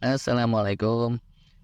Assalamualaikum.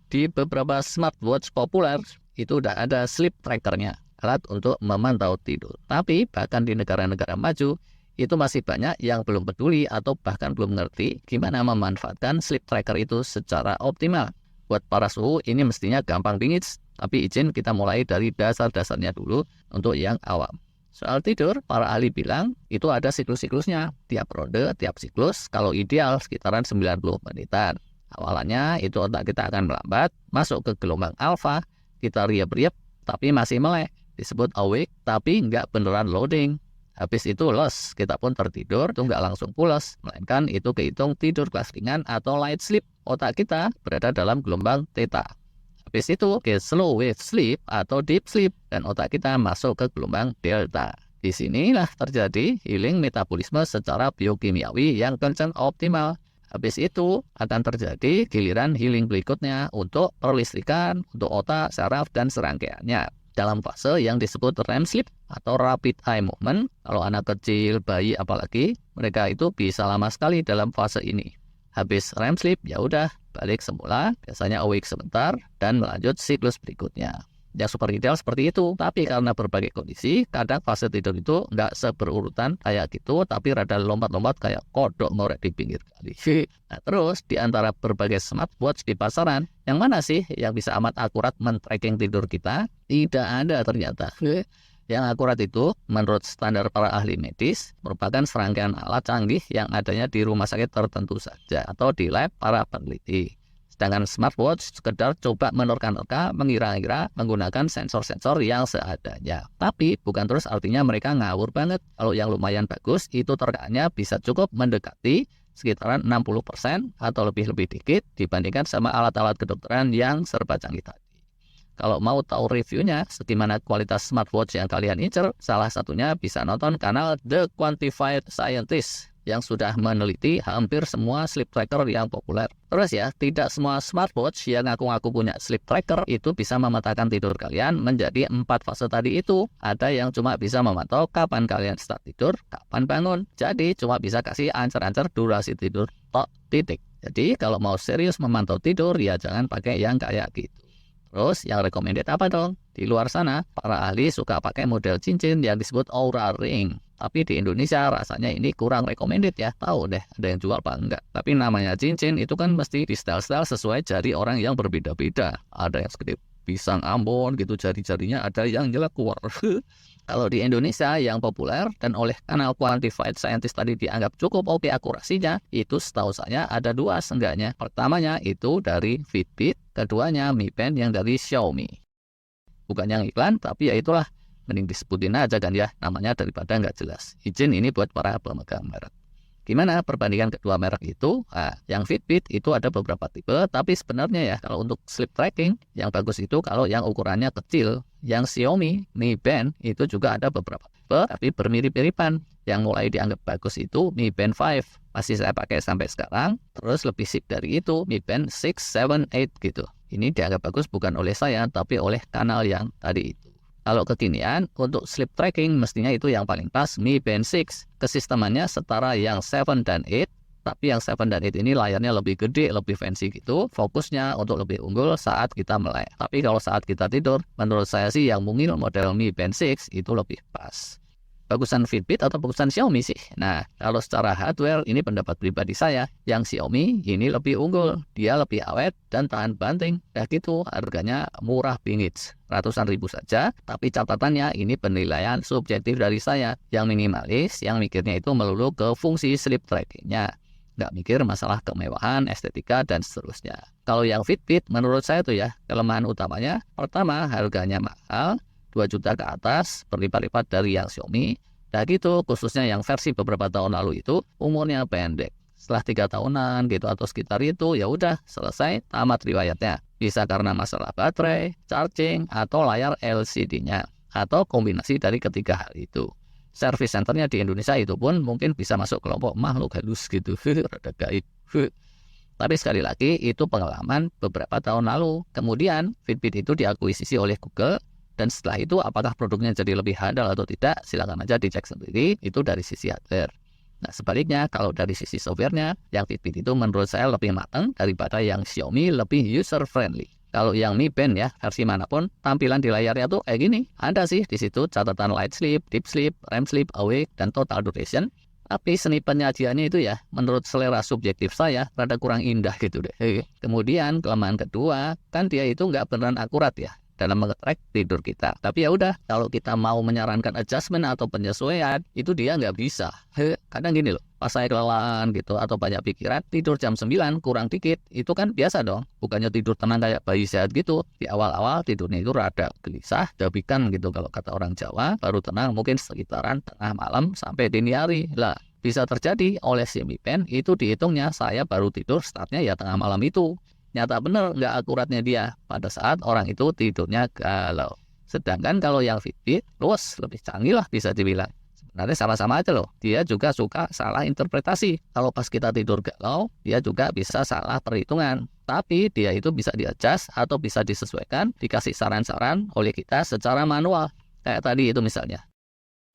Di beberapa smartwatch populer itu udah ada sleep trackernya, alat untuk memantau tidur. Tapi bahkan di negara-negara maju itu masih banyak yang belum peduli atau bahkan belum ngerti gimana memanfaatkan sleep tracker itu secara optimal. Buat para suhu ini mestinya gampang bingits, tapi izin kita mulai dari dasar-dasarnya dulu untuk yang awam. Soal tidur, para ahli bilang itu ada siklus-siklusnya. Tiap ronde, tiap siklus, kalau ideal sekitaran 90 menitan. Awalannya itu otak kita akan melambat, masuk ke gelombang alfa, kita riap-riap tapi masih melek, disebut awake tapi nggak beneran loading. Habis itu los, kita pun tertidur, itu nggak langsung pulas, melainkan itu kehitung tidur kelas ringan atau light sleep. Otak kita berada dalam gelombang theta. Habis itu ke slow wave sleep atau deep sleep, dan otak kita masuk ke gelombang delta. Di sinilah terjadi healing metabolisme secara biokimiawi yang kencang optimal. Habis itu akan terjadi giliran healing berikutnya untuk perlistrikan, untuk otak, saraf, dan serangkaiannya. Dalam fase yang disebut REM sleep atau rapid eye movement, kalau anak kecil, bayi apalagi, mereka itu bisa lama sekali dalam fase ini. Habis REM sleep, ya udah balik semula, biasanya awake sebentar, dan melanjut siklus berikutnya. Yang super ideal seperti itu, tapi karena berbagai kondisi, kadang fase tidur itu nggak seberurutan kayak gitu, tapi rada lompat-lompat kayak kodok ngorek di pinggir kali. Nah, terus di antara berbagai smartwatch di pasaran, yang mana sih yang bisa amat akurat men-tracking tidur kita? Tidak ada ternyata. Yang akurat itu, menurut standar para ahli medis, merupakan serangkaian alat canggih yang adanya di rumah sakit tertentu saja atau di lab para peneliti. Sedangkan smartwatch sekedar coba menerka-nerka, mengira-ngira menggunakan sensor-sensor yang seadanya. Tapi bukan terus artinya mereka ngawur banget. Kalau yang lumayan bagus, itu terkaannya bisa cukup mendekati sekitaran 60% atau lebih-lebih dikit dibandingkan sama alat-alat kedokteran yang serba canggih tadi. Kalau mau tahu reviewnya, segimana kualitas smartwatch yang kalian incer, salah satunya bisa nonton kanal The Quantified Scientist yang sudah meneliti hampir semua sleep tracker yang populer. Terus ya, tidak semua smartwatch yang ngaku-ngaku punya sleep tracker itu bisa memetakan tidur kalian menjadi 4 fase tadi itu. Ada yang cuma bisa memantau kapan kalian start tidur, kapan bangun. Jadi cuma bisa kasih ancer-ancer durasi tidur, tok, titik. Jadi kalau mau serius memantau tidur, ya jangan pakai yang kayak gitu. Terus yang recommended apa dong? Di luar sana, para ahli suka pakai model cincin yang disebut Oura Ring. Tapi di Indonesia rasanya ini kurang recommended ya. Tahu deh ada yang jual apa enggak. Tapi namanya cincin itu kan mesti di style-style sesuai jari orang yang berbeda-beda. Ada yang segede pisang Ambon gitu jari-jarinya, ada yang jelek keluar. Kalau di Indonesia yang populer dan oleh kanal Quantified Scientist tadi dianggap cukup oke akurasinya, itu setahu saya ada 2 seenggaknya. Pertamanya itu dari Fitbit, keduanya Mi Band yang dari Xiaomi. Bukan yang iklan, tapi ya itulah. Mending disebutin aja kan ya, namanya daripada nggak jelas. Izin ini buat para pemegang merek. Gimana perbandingan kedua merek itu? Nah, yang Fitbit itu ada beberapa tipe, tapi sebenarnya ya kalau untuk sleep tracking, yang bagus itu kalau yang ukurannya kecil. Yang Xiaomi Mi Band itu juga ada beberapa tipe, tapi bermirip-miripan. Yang mulai dianggap bagus itu Mi Band 5, masih saya pakai sampai sekarang. Terus lebih sip dari itu Mi Band 6, 7, 8 gitu. Ini dianggap bagus bukan oleh saya, tapi oleh kanal yang tadi itu. Kalau kekinian, untuk sleep tracking mestinya itu yang paling pas Mi Band 6. Kesistemannya setara yang 7 dan 8, tapi yang 7 dan 8 ini layarnya lebih gede, lebih fancy gitu. Fokusnya untuk lebih unggul saat kita melek. Tapi kalau saat kita tidur, menurut saya sih yang mungil model Mi Band 6 itu lebih pas. Bagusan Fitbit atau bagusan Xiaomi sih? Nah, kalau secara hardware, ini pendapat pribadi saya. Yang Xiaomi ini lebih unggul. Dia lebih awet dan tahan banting. Ya gitu, harganya murah bingits. Ratusan ribu saja, tapi catatannya ini penilaian subjektif dari saya. Yang minimalis, yang mikirnya itu melulu ke fungsi sleep trackingnya. Nggak mikir masalah kemewahan, estetika, dan seterusnya. Kalau yang Fitbit, menurut saya tuh ya, kelemahan utamanya, pertama harganya mahal, 2 juta ke atas, berlipat-lipat dari yang Xiaomi. Nah gitu, khususnya yang versi beberapa tahun lalu itu umurnya pendek. Setelah 3 tahunan gitu atau sekitar itu, ya udah selesai, tamat riwayatnya. Bisa karena masalah baterai, charging, atau layar LCD-nya. Atau kombinasi dari ketiga hal itu. Service centernya di Indonesia itu pun mungkin bisa masuk kelompok makhluk halus gitu. Rada gaib. Tapi sekali lagi itu pengalaman beberapa tahun lalu. Kemudian Fitbit itu diakuisisi oleh Google. Dan setelah itu apakah produknya jadi lebih handal atau tidak, silakan aja dicek sendiri, itu dari sisi hardware. Nah, sebaliknya kalau dari sisi softwarenya, yang Fitbit itu menurut saya lebih matang daripada yang Xiaomi, lebih user friendly. Kalau yang Mi Band ya, versi manapun, tampilan di layarnya tuh kayak gini. Ada sih di situ catatan light sleep, deep sleep, REM sleep, awake, dan total duration. Tapi seni penyajiannya itu ya, menurut selera subjektif saya, rada kurang indah gitu deh. Kemudian kelemahan kedua, kan dia itu nggak beneran akurat ya dalam nge-track tidur kita. Tapi ya udah, kalau kita mau menyarankan adjustment atau penyesuaian, itu dia nggak bisa. Kadang gini loh, pas saya kelelahan gitu atau banyak pikiran, tidur jam 9 kurang dikit, itu kan biasa dong. Bukannya tidur tenang kayak bayi sehat gitu. Di awal-awal tidurnya itu rada gelisah, dabikan gitu kalau kata orang Jawa, baru tenang mungkin sekitaran tengah malam sampai dini hari. Lah, bisa terjadi oleh si Mi Band itu dihitungnya saya baru tidur startnya ya tengah malam itu. Nyata bener nggak akuratnya dia pada saat orang itu tidurnya galau. Sedangkan kalau yang Fitbit, luas lebih canggih lah bisa dibilang. Sebenarnya sama-sama aja loh. Dia juga suka salah interpretasi. Kalau pas kita tidur galau, dia juga bisa salah perhitungan. Tapi dia itu bisa di-adjust atau bisa disesuaikan, dikasih saran-saran oleh kita secara manual. Kayak tadi itu misalnya.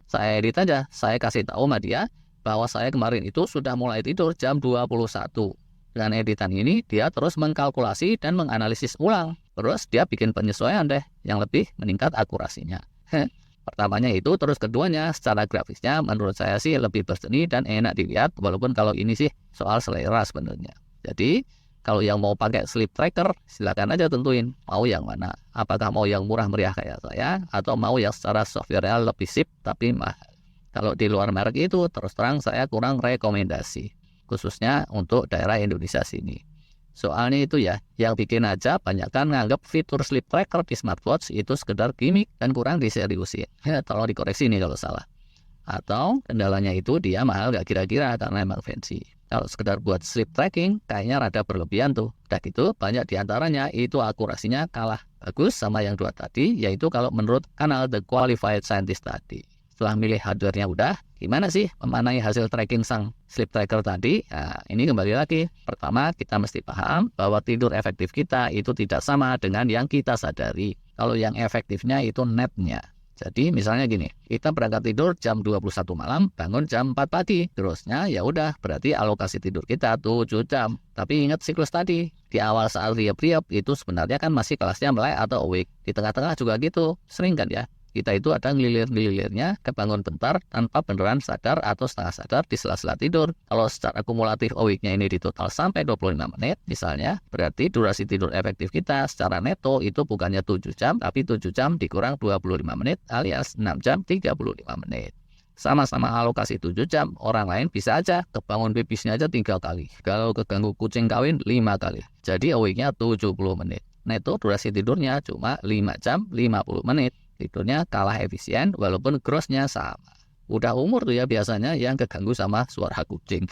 Saya edit aja, saya kasih tahu sama dia bahwa saya kemarin itu sudah mulai tidur jam 21. Dengan editan ini, dia terus mengkalkulasi dan menganalisis ulang. Terus dia bikin penyesuaian deh, yang lebih meningkat akurasinya. Pertamanya itu, terus keduanya, secara grafisnya menurut saya sih lebih berseni dan enak dilihat, walaupun kalau ini sih soal selera sebenarnya. Jadi, kalau yang mau pakai sleep tracker, silakan aja tentuin mau yang mana. Apakah mau yang murah meriah kayak saya, atau mau yang secara software lebih sip tapi mahal. Kalau di luar merek itu, terus terang saya kurang rekomendasi. Khususnya untuk daerah Indonesia sini. Soalnya itu ya, yang bikin aja banyak kan nganggap fitur sleep tracker di smartwatch itu sekedar gimmick dan kurang diseriusin. Tolong dikoreksi nih kalau salah. Atau kendalanya itu dia mahal gak kira-kira karena emang fancy. Kalau sekedar buat sleep tracking, kayaknya rada berlebihan tuh. Udah gitu, banyak diantaranya itu akurasinya kalah bagus sama yang dua tadi, yaitu kalau menurut kanal The Qualified Scientist tadi. Setelah milih hardware-nya udah, gimana sih memanai hasil tracking sang sleep tracker tadi? Nah, ini kembali lagi. Pertama, kita mesti paham bahwa tidur efektif kita itu tidak sama dengan yang kita sadari. Kalau yang efektifnya itu netnya. Jadi misalnya gini, kita berangkat tidur jam 21 malam, bangun jam 4 pagi. Terusnya ya udah, berarti alokasi tidur kita 7 jam. Tapi ingat siklus tadi, di awal saat riap-riap itu sebenarnya kan masih kelasnya melek atau awake. Di tengah-tengah juga gitu, sering kan ya. Kita itu ada ngelilir-ngelilirnya, kebangun bentar tanpa beneran sadar atau setengah sadar di sela-sela tidur. Kalau secara kumulatif awake-nya ini di total sampai 25 menit misalnya, berarti durasi tidur efektif kita secara neto itu bukannya 7 jam, tapi 7 jam dikurang 25 menit alias 6 jam 35 menit. Sama-sama alokasi 7 jam, orang lain bisa aja kebangun pipisnya aja 3 kali. Kalau keganggu kucing kawin 5 kali. Jadi awake-nya 70 menit. Neto durasi tidurnya cuma 5 jam 50 menit. Tidurnya kalah efisien walaupun grossnya sama. Udah umur tuh ya biasanya yang keganggu sama suara kucing.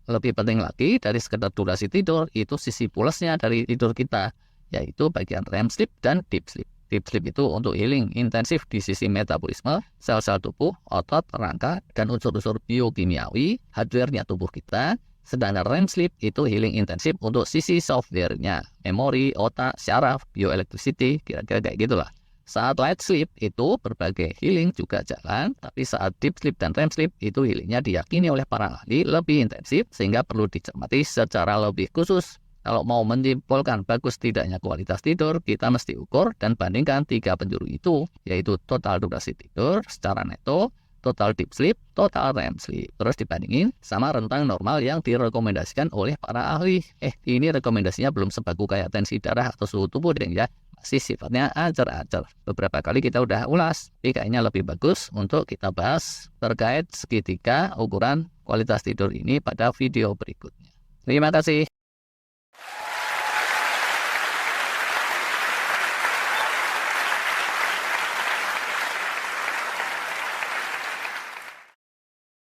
Lebih penting lagi dari sekedar durasi tidur, itu sisi plusnya dari tidur kita, yaitu bagian REM sleep dan deep sleep. Deep sleep itu untuk healing intensif di sisi metabolisme, sel-sel tubuh, otot, rangka, dan unsur-unsur biokimiawi, hardware-nya tubuh kita. Sedangkan REM sleep itu healing intensif untuk sisi software-nya, memori, otak, syaraf, bioelectricity, kira-kira kayak gitulah. Saat light sleep itu berbagai healing juga jalan, tapi saat deep sleep dan REM sleep itu healingnya diyakini oleh para ahli lebih intensif sehingga perlu dicermati secara lebih khusus. Kalau mau menyimpulkan bagus tidaknya kualitas tidur, kita mesti ukur dan bandingkan 3 penjuru itu, yaitu total durasi tidur secara neto, total deep sleep, total REM sleep. Terus dibandingin sama rentang normal yang direkomendasikan oleh para ahli. Ini rekomendasinya belum sebagus kayak tensi darah atau suhu tubuh deh ya. Masih sifatnya ajar-ajar. Beberapa kali kita udah ulas, tapi kayaknya lebih bagus untuk kita bahas terkait segitiga ukuran kualitas tidur ini pada video berikutnya. Terima kasih.